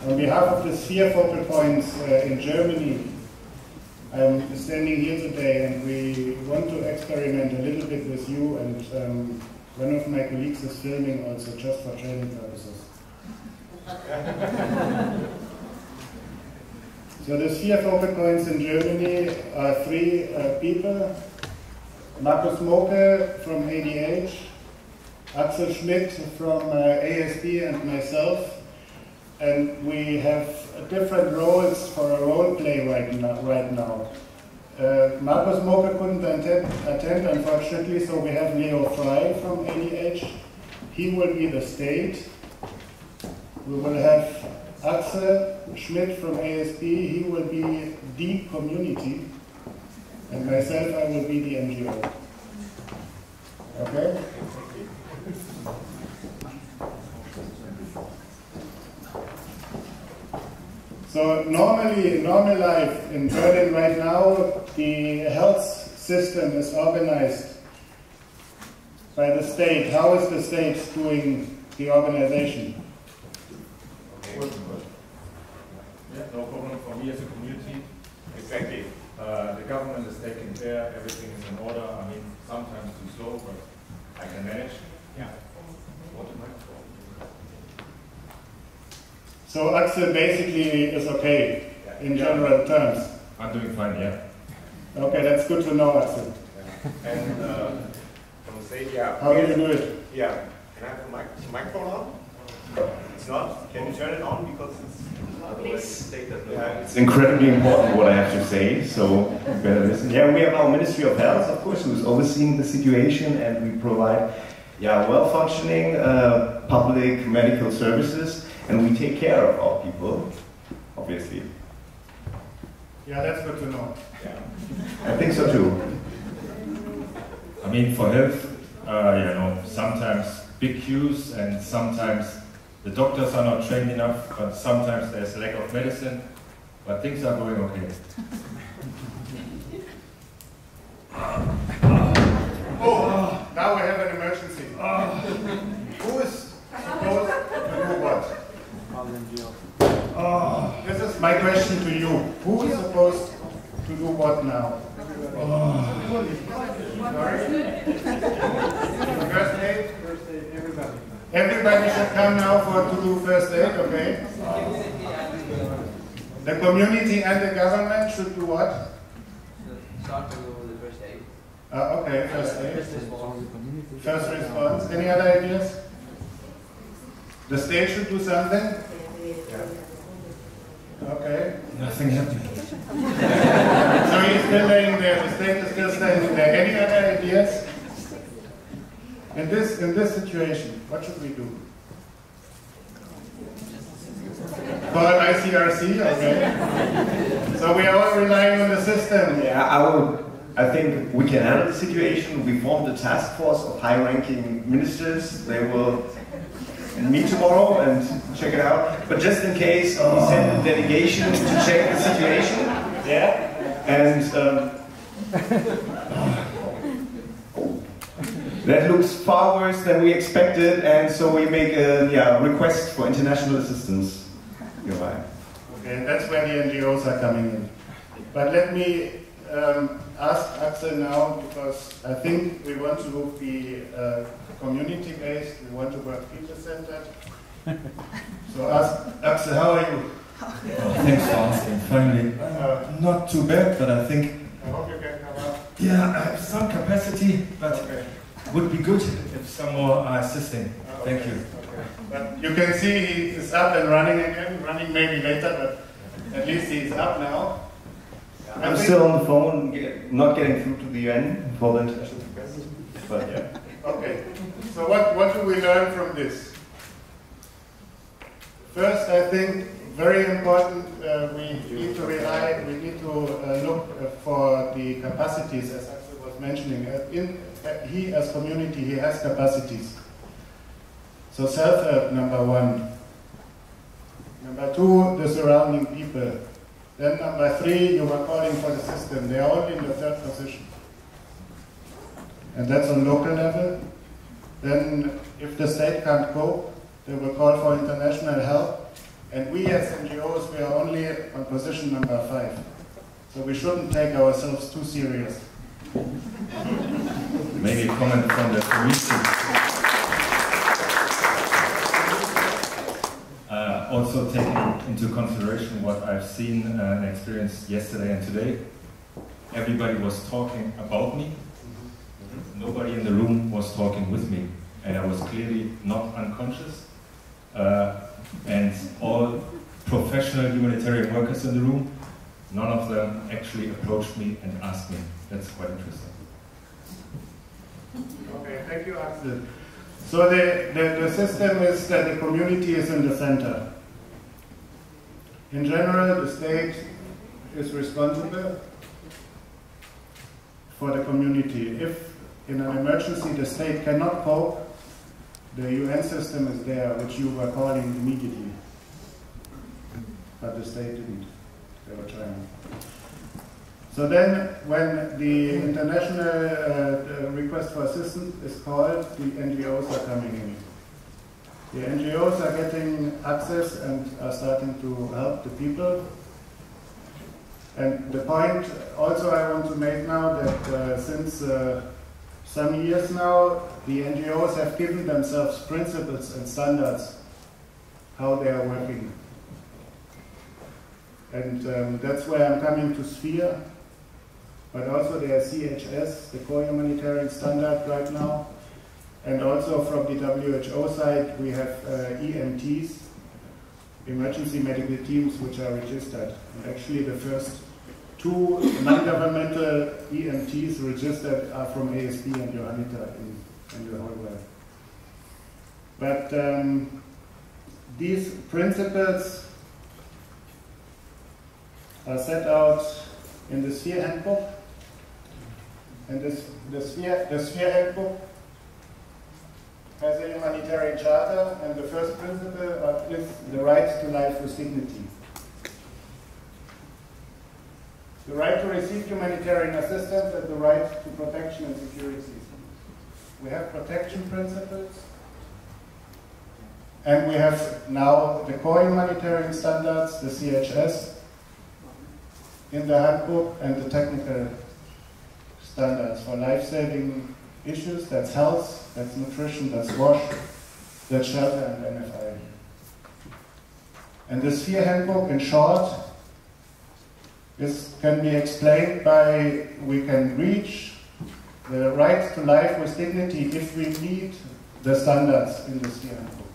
On behalf of the Sphere focal points in Germany, I'm standing here today and we want to experiment a little bit with you, and one of my colleagues is filming also just for training purposes. So the Sphere focal points in Germany are three people: Markus Moke from ADH, Axel Schmidt from ASB, and myself. And we have different roles for a role play right now. Markus Moke couldn't attend, unfortunately, so we have Leo Frey from ADH. He will be the state. We will have Axel Schmidt from ASB. He will be the community. And myself, I will be the NGO. Okay? So normally, in normal life in Berlin right now, the health system is organized by the state. How is the state doing the organization? Okay. Yeah, no problem for me as a community. Exactly. The government is taking care, everything is in order. I mean, sometimes too slow, but I can manage. Yeah. So Axel basically is okay in general terms. I'm doing fine, yeah. Okay, that's good to know, Axel. Yeah. And from the state, yeah. How do you do it? Yeah. Can I have the microphone on? It's not. Can you turn it on because it's incredibly important what I have to say, so better listen. Yeah, we have our Ministry of Health, of course, who's overseeing the situation, and we provide well-functioning public medical services, and we take care of our people, obviously. Yeah, that's good to know. Yeah. I think so too. I mean, for health, you know, sometimes big queues, and sometimes the doctors are not trained enough, but sometimes there's lack of medicine, but things are going okay. Oh, now we have an emergency. Who is supposed to do what? This is my question to you. Who is supposed to do what now? Sorry? First aid? First aid, everybody. Everybody should come now to do first aid, okay? The community and the government should do what? Start to go with the first aid. Okay, first aid. First response. Any other ideas? The state should do something? Okay. Nothing happening. So he's still laying there, the state is still standing there. Any other ideas? In this situation, what should we do? Call ICRC, okay. So we are all relying on the system. Yeah, I think we can handle the situation. We formed a task force of high-ranking ministers. They will meet tomorrow and check it out. But just in case, we send a delegation to check the situation. Yeah. And that looks far worse than we expected, and so we make a request for international assistance. You're right. Okay, that's where the NGOs are coming in. But let me ask Axel now, because I think we want to be community-based, we want to work people-centered. So ask Axel, how are you? Thanks for asking, finally. Not too bad, but I think... I hope you can come up. Yeah, I have some capacity, but would be good if some more are assisting. Thank you. Okay. But you can see he is up and running again, running maybe later, but at least he's up now. I'm still on the phone, not getting through to the UN for the international capacity, but yeah. Okay, so what do we learn from this? First, I think very important, we need to look for the capacities, as Axel was mentioning. He as community, he has capacities. So self-help, number one. Number two, the surrounding people. Then number three, you were calling for the system. They are only in the third position. And that's on local level. Then if the state can't cope, they will call for international help. And we as NGOs, we are only on position number 5. So we shouldn't take ourselves too serious. Maybe a comment from the community. Also taking into consideration what I've seen and experienced yesterday and today. Everybody was talking about me. Nobody in the room was talking with me. And I was clearly not unconscious. And all professional humanitarian workers in the room, none of them actually approached me and asked me. That's quite interesting. Okay, thank you, Axel. So the system is that the community is in the center. In general, the state is responsible for the community. If in an emergency the state cannot cope, the UN system is there, which you were calling immediately. But the state didn't. They were trying. So then, when the international request for assistance is called, the NGOs are coming in. The NGOs are getting access and are starting to help the people. And the point also I want to make now that since some years now, the NGOs have given themselves principles and standards how they are working. And that's where I'm coming to Sphere. But also there are CHS, the core humanitarian standard right now. And also from the WHO side, we have EMTs, emergency medical teams, which are registered. And actually the first 2 non-governmental EMTs registered are from ASB and Johanniter in the whole world. But these principles are set out in the Sphere Handbook. And the Sphere Handbook has a humanitarian charter, and the first principle is the right to life with dignity. The right to receive humanitarian assistance and the right to protection and security. We have protection principles, and we have now the core humanitarian standards, the CHS, in the handbook, and the technical standards for life-saving issues. That's health, that's nutrition, that's wash, that's shelter, and NFI. And the Sphere Handbook, in short, can be explained by we can reach the right to life with dignity if we meet the standards in the Sphere Handbook.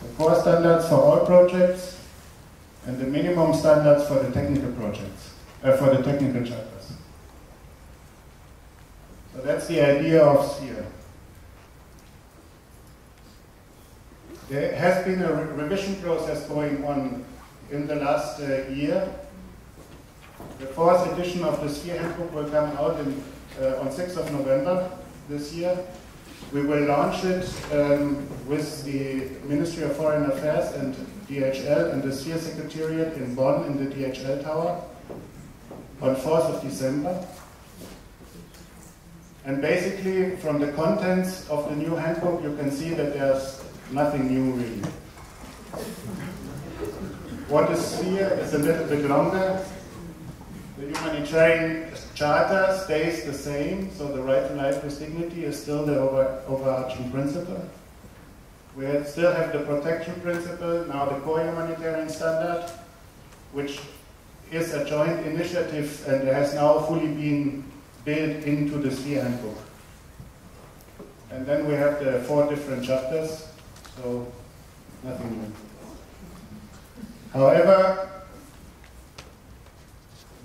The core standards for all projects and the minimum standards for the technical projects, for the technical chapters. So that's the idea of Sphere. There has been a revision process going on in the last year. The 4th edition of the Sphere Handbook will come out on 6th of November this year. We will launch it with the Ministry of Foreign Affairs and DHL and the Sphere Secretariat in Bonn in the DHL Tower on 4th of December. And basically, from the contents of the new handbook, you can see that there's nothing new really. What is Sphere is a little bit longer. The humanitarian charter stays the same, so the right to life with dignity is still the overarching principle. We still have the protection principle, now the core humanitarian standard, which is a joint initiative and has now fully been built into the Sphere Handbook. And then we have the 4 different chapters, so nothing new. However,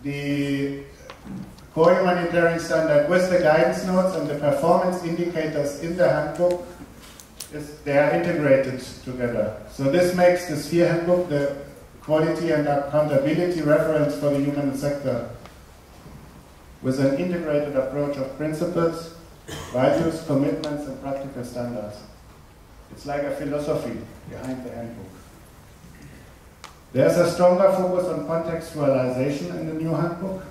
the core humanitarian standard with the guidance notes and the performance indicators in the handbook, they are integrated together. So this makes the Sphere Handbook the quality and accountability reference for the human sector, with an integrated approach of principles, values, commitments, and practical standards. It's like a philosophy behind the handbook. There's a stronger focus on contextualization in the new handbook.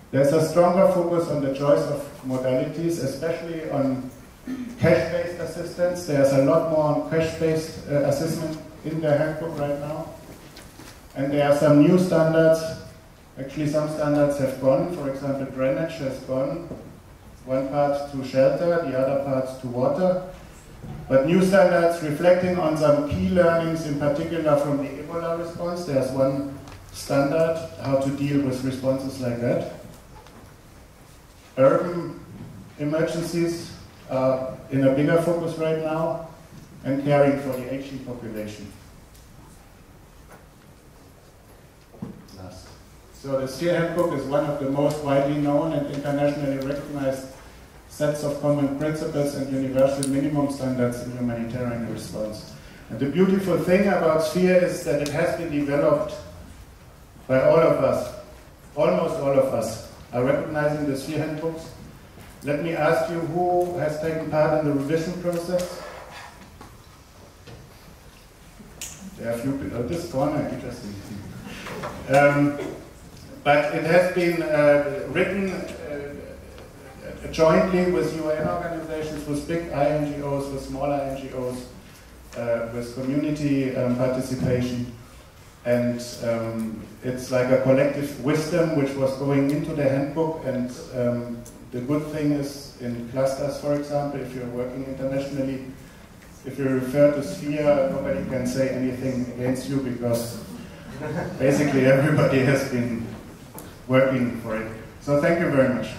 There's a stronger focus on the choice of modalities, especially on cash-based assistance. There's a lot more on cash-based in the handbook right now. And there are some new standards. Actually, some standards have gone. For example, drainage has gone. One part to shelter, the other part to water. But new standards reflecting on some key learnings, in particular from the Ebola response. There's one standard, how to deal with responses like that. Urban emergencies are in a bigger focus right now, and caring for the aging population. Last. So the Sphere Handbook is one of the most widely known and internationally recognized sets of common principles and universal minimum standards in humanitarian response. And the beautiful thing about Sphere is that it has been developed by all of us. Almost all of us are recognizing the Sphere Handbooks. Let me ask you, who has taken part in the revision process? There are a few people at this corner, interesting. But it has been written jointly with UN organizations, with big NGOs, with smaller NGOs, with community participation. And it's like a collective wisdom which was going into the handbook. And the good thing is, in clusters, for example, if you're working internationally, if you refer to Sphere, nobody can say anything against you, because basically everybody has been working for it. So thank you very much.